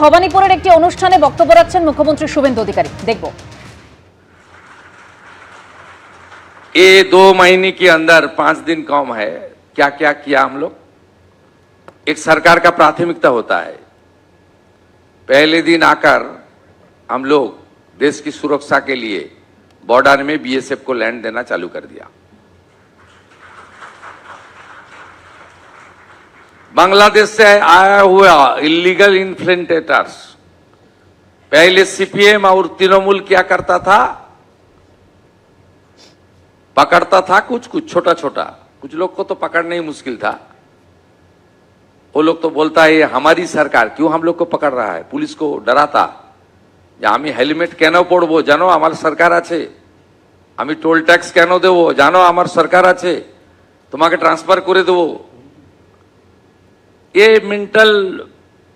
ভবানীপুরের একটি অনুষ্ঠানে বক্তব্য রাখছেন মুখ্যমন্ত্রী শুভেন্দু অধিকারী। দেখব। ये 2 महीने के अंदर 5 दिन कम है, क्या क्या किया हम लोग। एक सरकार का प्राथमिकता होता है, पहले दिन आकर हम लोग देश की सुरक्षा के लिए बॉर्डर में बीएसएफ को लैंड देना चालू कर दिया। बांग्लादेश से आया हुआ इलीगल इन्फ्लेटेटर्स, पहले सीपीएम और तृणमूल क्या करता था, पकड़ता था कुछ छोटा छोटा, कुछ लोग को तो पकड़ना ही मुश्किल था। वो लोग तो बोलता है ये हमारी सरकार क्यों हम लोग को पकड़ रहा है, पुलिस को डराता যে আমি হেলমেট কেন পরবো জানো আমার সরকার আছে, আমি টোল ট্যাক্স কেন দেব জানো আমার সরকার আছে, তোমাকে ट्रांसफर করে দেব। ये मेंटल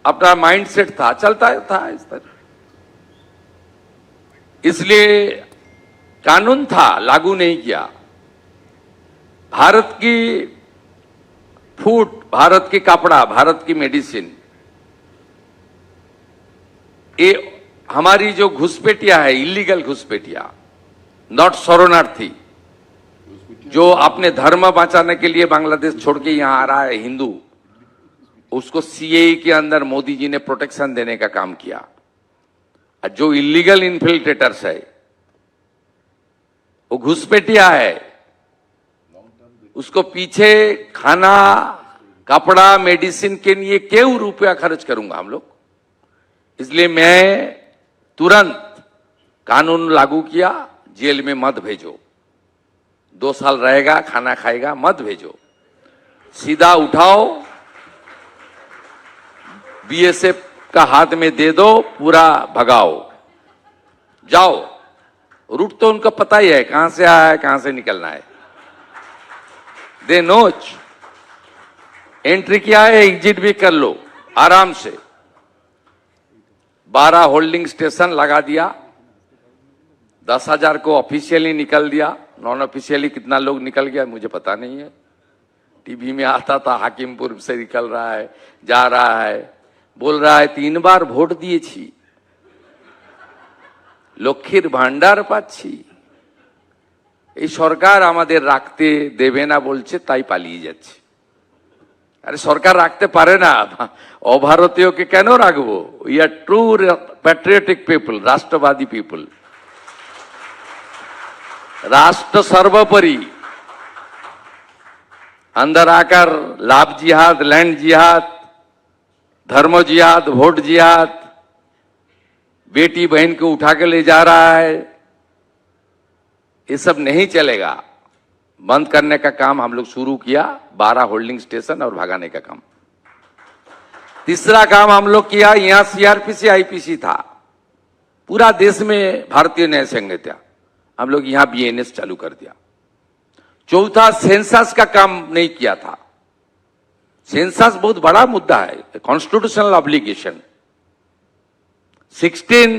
अपना माइंडसेट था, चलता था इस तरह। इसलिए कानून था, लागू नहीं किया। भारत की फूड, भारत की कपड़ा, भारत की मेडिसिन, ये हमारी जो घुसपैठिया है, इलीगल घुसपैठिया, नॉट शरणार्थी, जो अपने धर्म बचाने के लिए बांग्लादेश छोड़ के यहां आ रहा है हिंदू, उसको सीएए के अंदर मोदी जी ने प्रोटेक्शन देने का काम किया। जो इलीगल इन्फिल्ट्रेटर्स है वो घुसपैठिया है, उसको पीछे खाना, कपड़ा, मेडिसिन के लिए क्यों रुपया खर्च करूंगा हम लोग। इसलिए मैं तुरंत कानून लागू किया, जेल में मत भेजो, 2 साल रहेगा, खाना खाएगा, मत भेजो, सीधा उठाओ, बीएसएफ का हाथ में दे दो, पूरा भगाओ, जाओ। रूट तो उनको पता ही है, कहां से आया है, कहां से निकलना है। दे नोच, एंट्री किया है, एग्जिट भी कर लो आराम से। 12 होल्डिंग स्टेशन लगा दिया, 10,000 को ऑफिशियली निकल दिया, नॉन ऑफिशियली कितना लोग निकल गया मुझे पता नहीं है। टीवी में आता था हाकिमपुर से निकल रहा है, जा रहा है, बोल रहा है 3 बार ভোট দিয়েছি, লক্ষ্মীর ভান্ডার পাচ্ছি। এই সরকার আমাদের রাখতে দেবে না বলছে, তাই পালিয়ে যাচ্ছে। আরে সরকার রাখতে পারে না, অভারতীয়কে কেন রাখবো। We are true patriotic people, রাষ্ট্রবাদী পিপল। राष्ट्र सर्वोपरि, अंदर आकर लाभ जिहाद, लैंड जिहाद, धर्म जिहाद, वोट जिहाद, बेटी बहन को उठा के ले जा रहा है, ये सब नहीं चलेगा। बंद करने का काम हम लोग शुरू किया, 12 होल्डिंग स्टेशन और भगाने का काम। तीसरा काम हम लोग किया, यहां सीआरपीसी आईपीसी था, पूरा देश में भारतीय न्याय संहिता, हम लोग यहां बीएनएस चालू कर दिया। चौथा, सेंसस का काम नहीं किया था। सेंसस बहुत बड़ा मुद्दा है, constitutional obligation. 16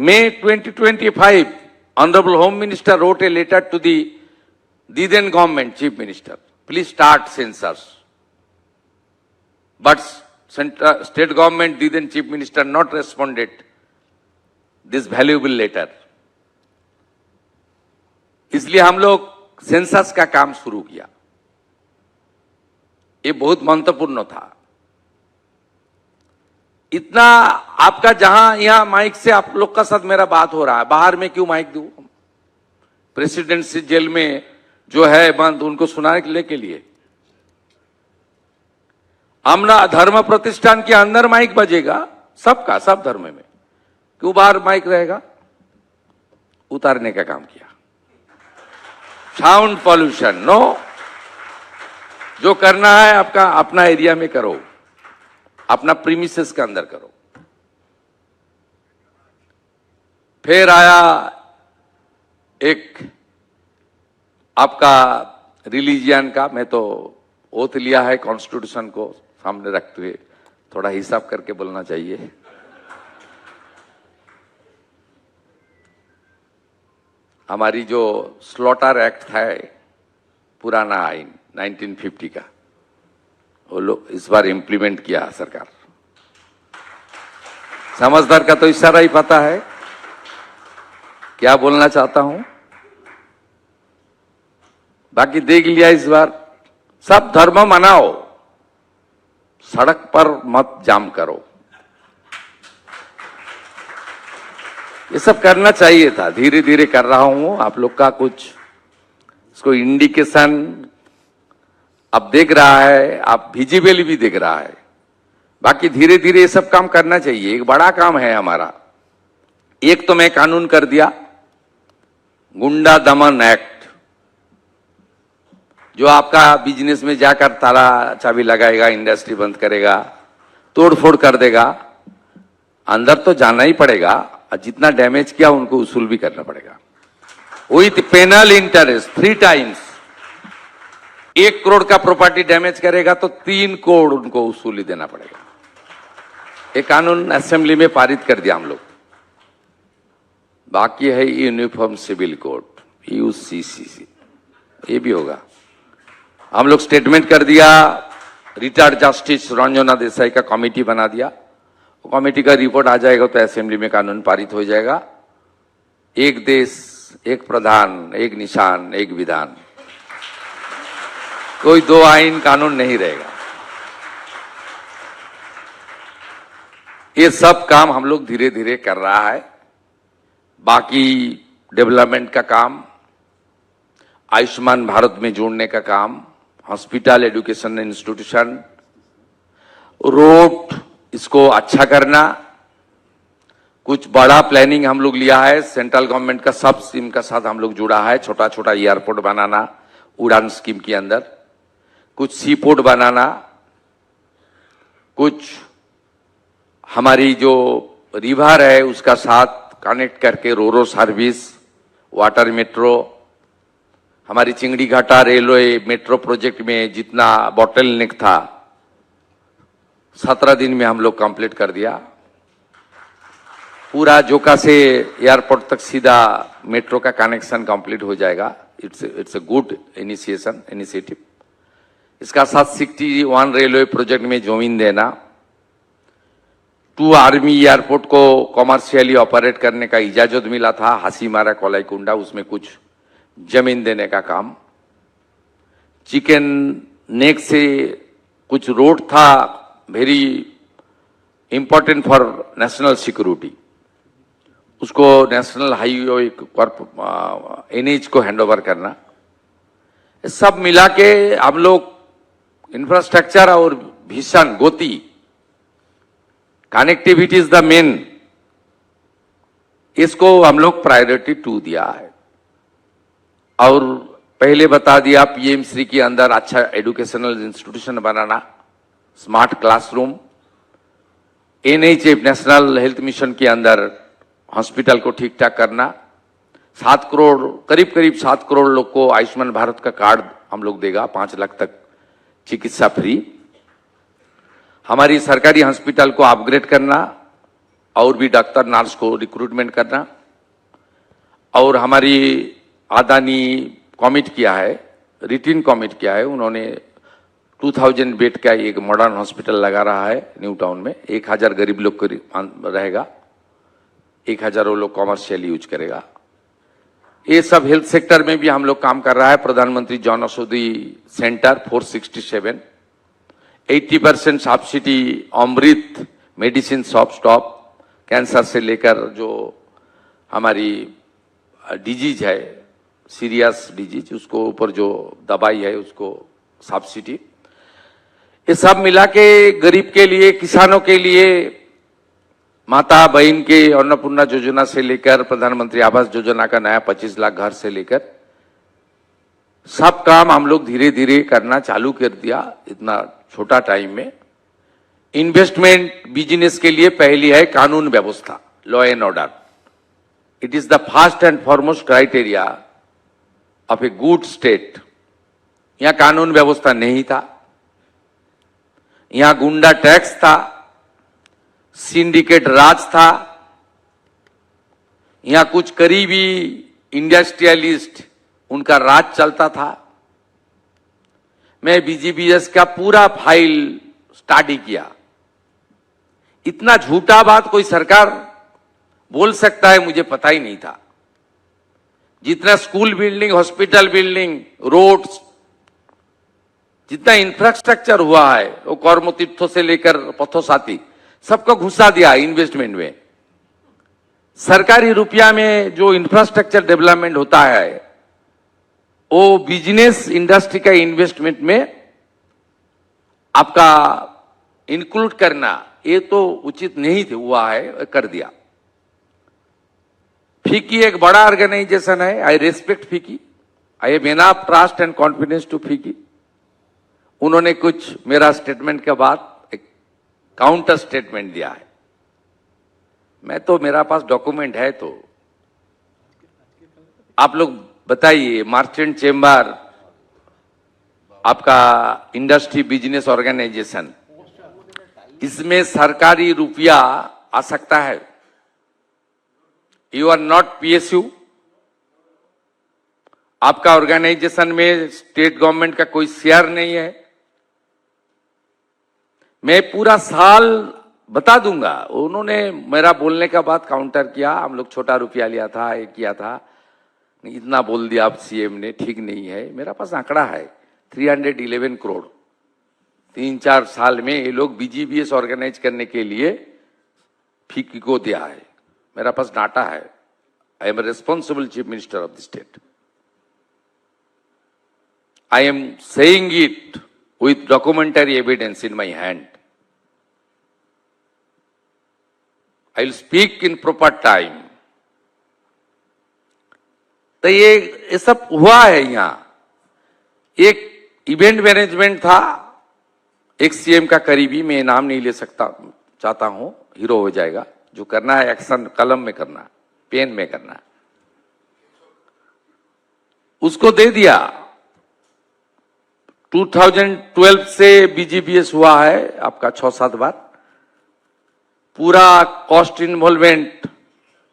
May 2025, honourable home minister wrote a letter to the then government chief minister, please start census. But state government, then chief minister not responded this valuable letter. इसलिए हम लोग सेंसस का काम शुरू किया। ये बहुत महत्वपूर्ण था। इतना आपका जहां यहां माइक से आप लोग का साथ मेरा बात हो रहा है, बाहर में क्यों माइक दूं। प्रेसिडेंसी जेल में जो है बंद, उनको सुनाने के लिए हमने धर्म प्रतिष्ठान के अंदर माइक बजेगा, सबका, सब धर्म में, क्यों बाहर माइक रहेगा। उतारने का काम किया। साउंड पॉल्यूशन नो, जो करना है आपका अपना एरिया में करो, अपना प्रीमिसेस के अंदर करो। फिर आया एक आपका रिलीजियन का, मैं तो ओथ लिया है कॉन्स्टिट्यूशन को सामने रखते हुए, थोड़ा हिसाब करके बोलना चाहिए। हमारी जो स्लॉटर एक्ट है, पुराना आइन 1950 का, वो लोग इस बार इंप्लीमेंट किया सरकार। समझदार का तो इशारा ही पता है क्या बोलना चाहता हूं। बाकी देख लिया इस बार, सब धर्म मनाओ, सड़क पर मत जाम करो। ये सब करना चाहिए था, धीरे धीरे कर रहा हूं। आप लोग का कुछ इसको इंडिकेशन अब देख रहा है, आप विजिबल भी देख रहा है। बाकी धीरे धीरे ये सब काम करना चाहिए, एक बड़ा काम है हमारा। एक तो मैं कानून कर दिया, गुंडा दमन एक्ट, जो आपका बिजनेस में जाकर ताला चाबी लगाएगा, इंडस्ट्री बंद करेगा, तोड़फोड़ कर देगा, अंदर तो जाना ही पड़ेगा, और जितना डैमेज किया उनको वसूल भी करना पड़ेगा with penal interest 3 times. 1 crore का प्रॉपर्टी डैमेज करेगा तो 3 करोड़ उनको वसूली देना पड़ेगा। ये कानून असेंबली में पारित कर दिया हम लोग। बाकी है यूनिफॉर्म सिविल कोड, यूसीसीसी, ये भी होगा। हम लोग स्टेटमेंट कर दिया, रिटायर्ड जस्टिस रंजना देसाई का कमेटी बना दिया। कमेटी का रिपोर्ट आ जाएगा तो असेंबली में कानून पारित हो जाएगा। एक देश, एक प्रधान, एक निशान, एक विधान, कोई 2 आइन कानून नहीं रहेगा। ये सब काम हम लोग धीरे धीरे कर रहा है। बाकी डेवलपमेंट का काम, आयुष्मान भारत में जोड़ने का काम, हॉस्पिटल, एजुकेशन इंस्टीट्यूशन, रोड, इसको अच्छा करना, कुछ बड़ा प्लानिंग हम लोग लिया है। सेंट्रल गवर्नमेंट का सब स्कीम का साथ हम लोग जुड़ा है। छोटा छोटा एयरपोर्ट बनाना उड़ान स्कीम के अंदर, कुछ सी पोर्ट बनाना, कुछ हमारी जो रिवर है उसका साथ कनेक्ट करके रोरो सर्विस, वाटर मेट्रो, हमारी चिंगड़ी घाटा रेलवे मेट्रो प्रोजेक्ट में जितना बॉटल नेक था 17 दिन में हम लोग कंप्लीट कर दिया। पूरा जोका से एयरपोर्ट तक सीधा मेट्रो का कनेक्शन कंप्लीट हो जाएगा। It's a good initiative. इसका साथ 61 रेलवे प्रोजेक्ट में जमीन देना, 2 आर्मी एयरपोर्ट को कॉमर्शियली ऑपरेट करने का इजाजत मिला था, हासीमारा कोलाईकुंडा, उसमें कुछ जमीन देने का काम। चिकन नेक से कुछ रोड था very important for national security, उसको नेशनल हाईवे एनएच को हैंडओवर करना। सब मिला के हम लोग इंफ्रास्ट्रक्चर और भीषण गति, कनेक्टिविटी इज द मेन, इसको हम लोग प्रायोरिटी 2 दिया है। और पहले बता दिया पीएम श्री के अंदर अच्छा एजुकेशनल इंस्टीट्यूशन बनाना, smart classroom, NHA national health mission के अंदर हॉस्पिटल को ठीक ठाक करना, 7 करोड़ करीब 7 करोड़ लोग को आयुष्मान भारत का कार्ड हम लोग देगा, 5 लाख तक चिकित्सा फ्री। हमारी सरकारी हॉस्पिटल को अपग्रेड करना और भी डॉक्टर नर्स को रिक्रूटमेंट करना। और हमारी अदानी कमिट किया है, रिटिन कमिट किया है, उन्होंने 2000 बेड का एक मॉडर्न हॉस्पिटल लगा रहा है न्यू टाउन में। 1000 गरीब लोग रहेगा, 1000 वो लोग कॉमर्शियल यूज करेगा। ये सब हेल्थ सेक्टर में भी हम लोग काम कर रहा है। प्रधानमंत्री जन औषधि सेंटर 467, 80% सब्सिडी, अमृत मेडिसिन शॉप स्टॉप, कैंसर से लेकर जो हमारी डिजीज है, सीरियस डिजीज, उसको ऊपर जो दवाई है उसको सब्सिडी। ये सब मिला के गरीब के लिए, किसानों के लिए, माता बहन के अन्नपूर्णा योजना से लेकर प्रधानमंत्री आवास योजना का नया 25 लाख घर से लेकर सब काम हम लोग धीरे धीरे करना चालू कर दिया इतना छोटा टाइम में। इन्वेस्टमेंट बिजनेस के लिए पहली है कानून व्यवस्था, law and order. It is the first and foremost criteria of a good state. यहां कानून व्यवस्था नहीं था, यहां गुंडा टैक्स था, सिंडिकेट राज था, यहां कुछ करीबी इंडस्ट्रियलिस्ट उनका राज चलता था। मैं बीजीबीएस का पूरा फाइल स्टडी किया, इतना झूठा बात कोई सरकार बोल सकता है, मुझे पता ही नहीं था। जितना school building, hospital building, roads, जितना इंफ्रास्ट्रक्चर हुआ है वो कर्मतीर्थों से लेकर पथोसाती सबको घुसा दिया इन्वेस्टमेंट में। सरकारी रुपया में जो इंफ्रास्ट्रक्चर डेवलपमेंट होता है वो बिजनेस इंडस्ट्री का इन्वेस्टमेंट में आपका इंक्लूड करना ये तो उचित नहीं थे, हुआ है, कर दिया। फिकी एक बड़ा ऑर्गेनाइजेशन है, I respect FICCI, I have enough trust and confidence to FICCI. उन्होंने कुछ मेरा स्टेटमेंट के बाद एक काउंटर स्टेटमेंट दिया है। मैं तो, मेरा पास डॉक्यूमेंट है, तो आप लोग बताइए, मर्चेंट चेंबर आपका इंडस्ट्री बिजनेस ऑर्गेनाइजेशन, इसमें सरकारी रुपया आ सकता है? यू आर नॉट पीएसयू, आपका ऑर्गेनाइजेशन में स्टेट गवर्नमेंट का कोई शेयर नहीं है। मैं पूरा साल बता दूंगा। उन्होंने मेरा बोलने का बाद काउंटर किया, हम लोग छोटा रुपया लिया था, ये किया था, इतना बोल दिया आप सीएम ने, ठीक नहीं है। मेरा पास आंकड़ा है 311 करोड़ 3-4 साल में ये लोग बीजीबीएस ऑर्गेनाइज करने के लिए फिकी को दिया है। मेरा पास डाटा है। I am responsible chief minister of the state. I am saying it with documentary evidence in my hand. I will speak in proper time. तो ये सब हुआ है। यहां एक इवेंट मैनेजमेंट था, एक सीएम का करीबी, मैं नाम नहीं ले सकता, चाहता हूं, हीरो हो जाएगा। जो करना है एक्शन कलम में करना, पेन में करना, उसको दे दिया। 2012 से बीजीबीएस हुआ है आपका 6-7 बार। पूरा cost involvement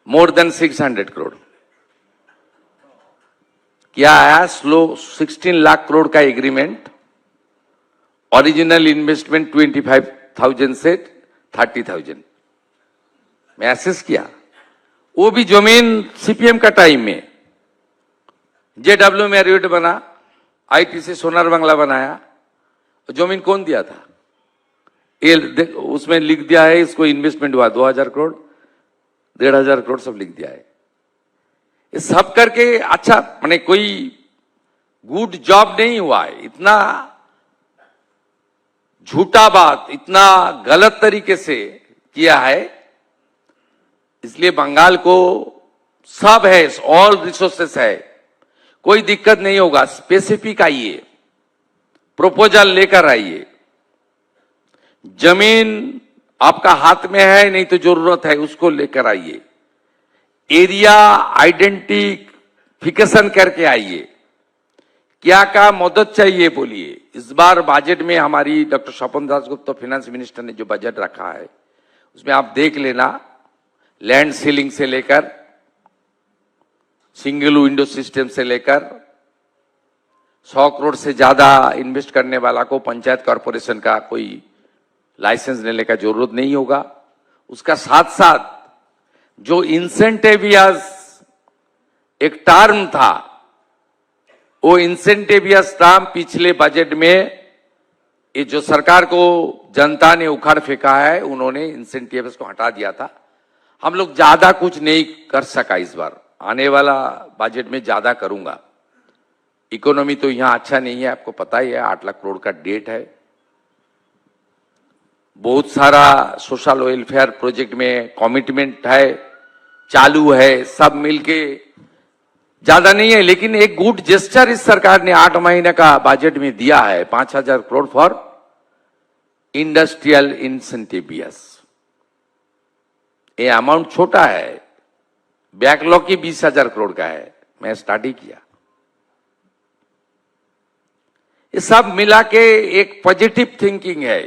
more than 600 crore क्या आया। 16 लाख करोड़ का एग्रीमेंट, ओरिजिनल इन्वेस्टमेंट 25,000 से 30,000 मैं एसेस किया। वो भी जमीन सीपीएम का टाइम में। जेडब्ल्यू मैरियट बना, आईटीसी सोनार बंगला बनाया, जमीन कौन दिया था? उसमें लिख दिया है इसको इन्वेस्टमेंट हुआ 2000 करोड़, 1500 करोड़ सब लिख दिया है। ये सब करके अच्छा, माने कोई गुड जॉब नहीं हुआ है। इतना झूठा बात, इतना गलत तरीके से किया है। इसलिए बंगाल को सब है, ऑल रिसोर्सेस है, कोई दिक्कत नहीं होगा। स्पेसिफिक आइए, प्रपोजल लेकर आइए। जमीन आपका हाथ में है, नहीं तो जरूरत है उसको लेकर आइए। एरिया आइडेंटिफिकेशन करके आइए। क्या क्या मदद चाहिए बोलिए। इस बार बजट में हमारी doctor Swapan Dasgupta finance minister ने जो बजट रखा है उसमें आप देख लेना, लैंड सीलिंग से लेकर सिंगल विंडो सिस्टम से लेकर 100 करोड़ से ज्यादा इन्वेस्ट करने वाला को पंचायत कॉर्पोरेशन का कोई लाइसेंस लेने का जरूरत नहीं होगा। उसका साथ साथ जो इंसेंटिवियस एक टर्म था, वो इंसेंटिवियस टर्म पिछले बजट में ये जो सरकार को जनता ने उखाड़ फेंका है, उन्होंने इंसेंटिवियस को हटा दिया था। हम लोग ज्यादा कुछ नहीं कर सका इस बार। आने वाला बजट में ज्यादा करूंगा। इकोनॉमी तो यहां अच्छा नहीं है, आपको पता ही है। 8 लाख करोड़ का डेट है। बहुत सारा सोशल वेलफेयर प्रोजेक्ट में कमिटमेंट है, चालू है, सब मिलके ज्यादा नहीं है, लेकिन एक गुड जेस्चर इस सरकार ने 8 महीने का बजट में दिया है। 5000 करोड़ फॉर इंडस्ट्रियल इंसेंटिवियस। ये अमाउंट छोटा है, बैकलॉग की 20,000 करोड़ का है। मैं स्टडी किया। ये सब मिला के एक पॉजिटिव थिंकिंग है।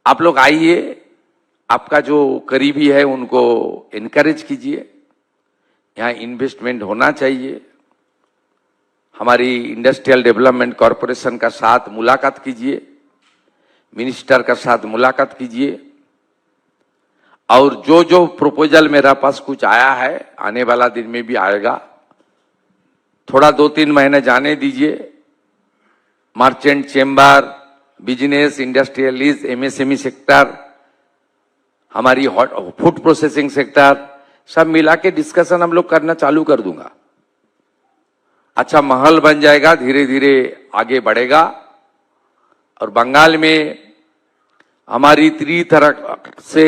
आप लोग आइए, आपका जो करीबी है उनको एनकरेज कीजिए। यहां इन्वेस्टमेंट होना चाहिए। हमारी इंडस्ट्रियल डेवलपमेंट कॉरपोरेशन का साथ मुलाकात कीजिए। मिनिस्टर का साथ मुलाकात कीजिए और जो जो प्रपोजल मेरा पास कुछ आया है आने वाला दिन में भी आएगा, थोड़ा 2-3 महीने जाने दीजिए। Merchant chamber, business, industrialist, MSME sector, हमारी फूड प्रोसेसिंग सेक्टर, सब मिला के डिस्कशन हम लोग करना चालू कर दूंगा। अच्छा माहौल बन जाएगा, धीरे धीरे आगे बढ़ेगा। और बंगाल में हमारी 3 तरह से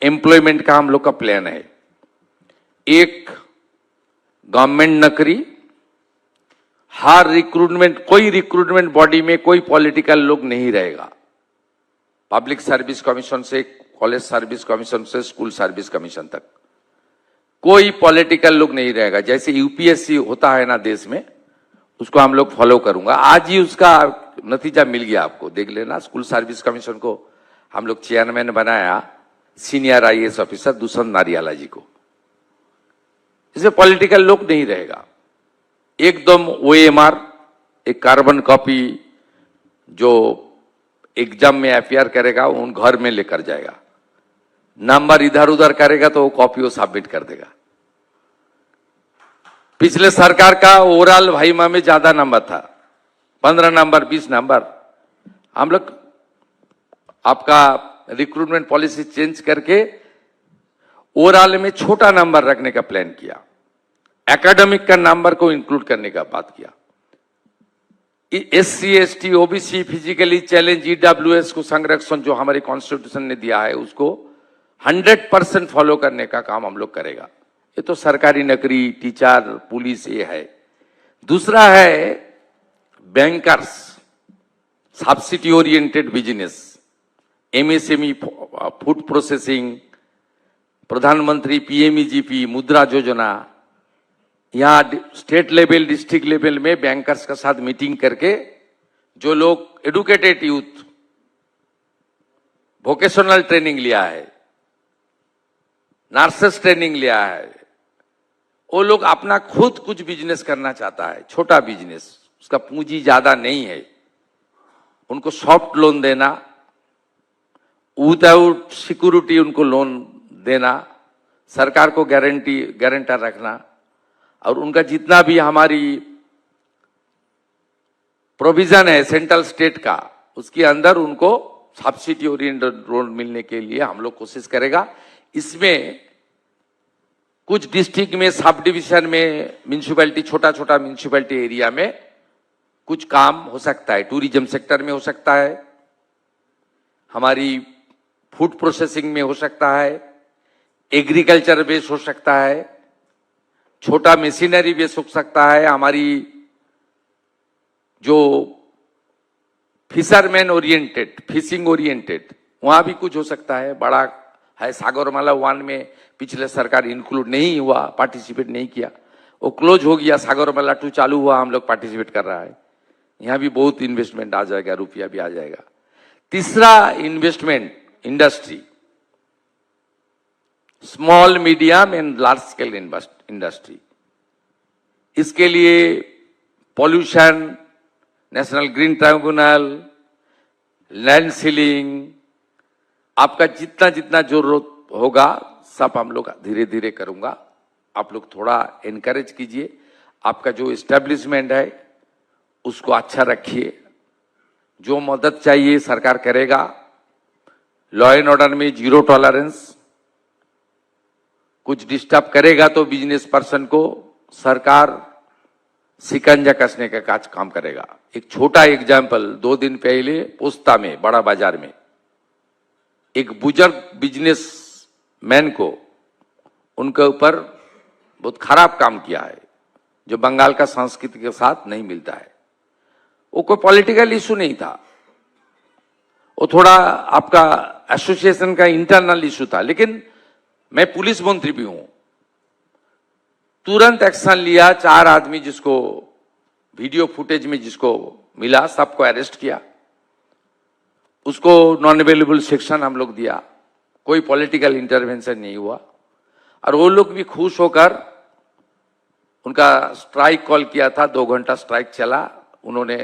एम्प्लॉयमेंट का हम लोग का प्लान है। एक, गवर्नमेंट नौकरी, हर रिक्रूटमेंट, कोई रिक्रूटमेंट बॉडी में कोई पॉलिटिकल लोग नहीं रहेगा। पब्लिक सर्विस कमीशन से कॉलेज सर्विस कमीशन से स्कूल सर्विस कमीशन तक कोई पॉलिटिकल लोग नहीं रहेगा। जैसे यूपीएससी होता है ना देश में, उसको हम लोग फॉलो करूंगा। आज ही उसका नतीजा मिल गया, आपको देख लेना। स्कूल सर्विस कमीशन को हम लोग चेयरमैन बनाया सीनियर आईएएस ऑफिसर दुष्यंत नारियाला जी को। इसमें पॉलिटिकल लोग नहीं रहेगा। एकदम ओएमआर, एक कार्बन कॉपी जो एग्जाम में अपियर करेगा उन घर में लेकर जाएगा, नंबर इधर उधर करेगा तो वो कॉपी वो सबमिट कर देगा। पिछले सरकार का ओवरऑल भाईमा में ज्यादा नंबर था, 15 नंबर 20 नंबर। हम लोग आपका रिक्रूटमेंट पॉलिसी चेंज करके ओवरऑल में छोटा नंबर रखने का प्लान किया, एकेडमिक का नंबर को इंक्लूड करने का बात किया। SC ST OBC physically challenge EWS को संरक्षण जो हमारे कॉन्स्टिट्यूशन ने दिया है उसको 100% फॉलो करने का काम हम लोग करेगा। ये तो सरकारी नौकरी, टीचर, पुलिस ये है। दूसरा है bankers, subsidy oriented business, MSME, food processing, प्रधानमंत्री पीएमईजीपी, मुद्रा योजना। यहाँ स्टेट लेवल डिस्ट्रिक्ट लेवल में बैंकर्स का साथ मीटिंग करके जो लोग एडुकेटेड यूथ, वोकेशनल ट्रेनिंग लिया है, नर्सेस ट्रेनिंग लिया है, वो लोग अपना खुद कुछ बिजनेस करना चाहता है, छोटा बिजनेस, उसका पूंजी ज्यादा नहीं है, उनको सॉफ्ट लोन देना, विदाउट सिक्योरिटी उनको लोन देना, सरकार को गारंटर रखना, और उनका जितना भी हमारी प्रोविजन है सेंट्रल स्टेट का, उसके अंदर उनको सब्सिडी ओरिएंटेड लोन मिलने के लिए हम लोग कोशिश करेगा। इसमें कुछ डिस्ट्रिक्ट में, सब डिवीजन में, म्यूनिसिपैलिटी, छोटा छोटा म्यूनिसिपैलिटी एरिया में कुछ काम हो सकता है। टूरिज्म सेक्टर में हो सकता है, हमारी फूड प्रोसेसिंग में हो सकता है, एग्रीकल्चर बेस हो सकता है, छोटा मशीनरी बेस हो सकता है, हमारी जो फिशरमैन ओरिएंटेड, फिशिंग ओरिएंटेड, वहां भी कुछ हो सकता है। बड़ा है सागरमाला 1 में पिछले सरकार इंक्लूड नहीं हुआ, पार्टिसिपेट नहीं किया, वो क्लोज हो गया। सागरमाला 2 चालू हुआ, हम लोग पार्टिसिपेट कर रहा है। यहां भी बहुत इन्वेस्टमेंट आ जाएगा, रुपया भी आ जाएगा। तीसरा investment industry, small medium and large scale industry. इसके लिए pollution, national green tribunal, land ceiling, आपका जितना जितना जरूरत होगा सब हम लोग धीरे धीरे करूंगा। आप लोग थोड़ा एनकरेज कीजिए, आपका जो एस्टेब्लिशमेंट है उसको अच्छा रखिए, जो मदद चाहिए सरकार करेगा। लॉ एंड ऑर्डर में 0 टॉलरेंस, कुछ डिस्टर्ब करेगा तो बिजनेस पर्सन को सरकार शिकंजा कसने का काम करेगा। एक छोटा एग्जाम्पल, 2 दिन पहले पोस्ता में, बड़ा बाजार में, एक बुजुर्ग बिजनेस मैन को उनके ऊपर बहुत खराब काम किया है, जो बंगाल का संस्कृति के साथ नहीं मिलता है। वो कोई पॉलिटिकल इशू नहीं था, वो थोड़ा आपका एसोसिएशन का इंटरनल इशू था। लेकिन मैं पुलिस मंत्री भी हूं, तुरंत एक्शन लिया। 4 आदमी जिसको वीडियो फुटेज में जिसको मिला, सबको अरेस्ट किया, उसको नॉन अवेलेबल सेक्शन हम लोग दिया, कोई पॉलिटिकल इंटरवेंशन नहीं हुआ। और वो लोग भी खुश होकर, उनका स्ट्राइक कॉल किया था, 2 घंटा स्ट्राइक चला, उन्होंने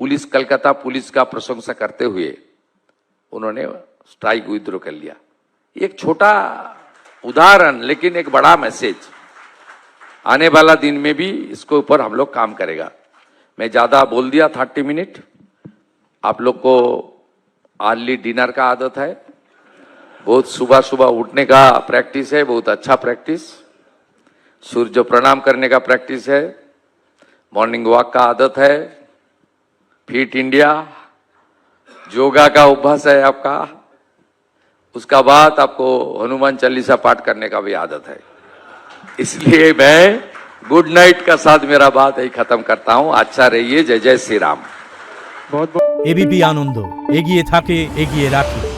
पुलिस कलकत्ता पुलिस का प्रशंसा करते हुए उन्होंने स्ट्राइक विद्रो कर लिया। एक छोटा उदाहरण लेकिन एक बड़ा मैसेज। आने वाला दिन में भी इसके ऊपर हम लोग काम करेगा। मैं ज्यादा बोल दिया 30 मिनट। आप लोग को अर्ली डिनर का आदत है, बहुत सुबह सुबह उठने का प्रैक्टिस है, बहुत अच्छा प्रैक्टिस। सूर्य प्रणाम करने का प्रैक्टिस है, मॉर्निंग वॉक का आदत है, फिट इंडिया योगा का अभ्यास है आपका। उसका बाद आपको हनुमान चालीसा पाठ करने का भी आदत है। इसलिए मैं गुड नाइट का साथ मेरा बात यही खत्म करता हूं। अच्छा रहिए। जय जय श्री राम। एबीपी आनंद एगिए थाके एगिए राखे।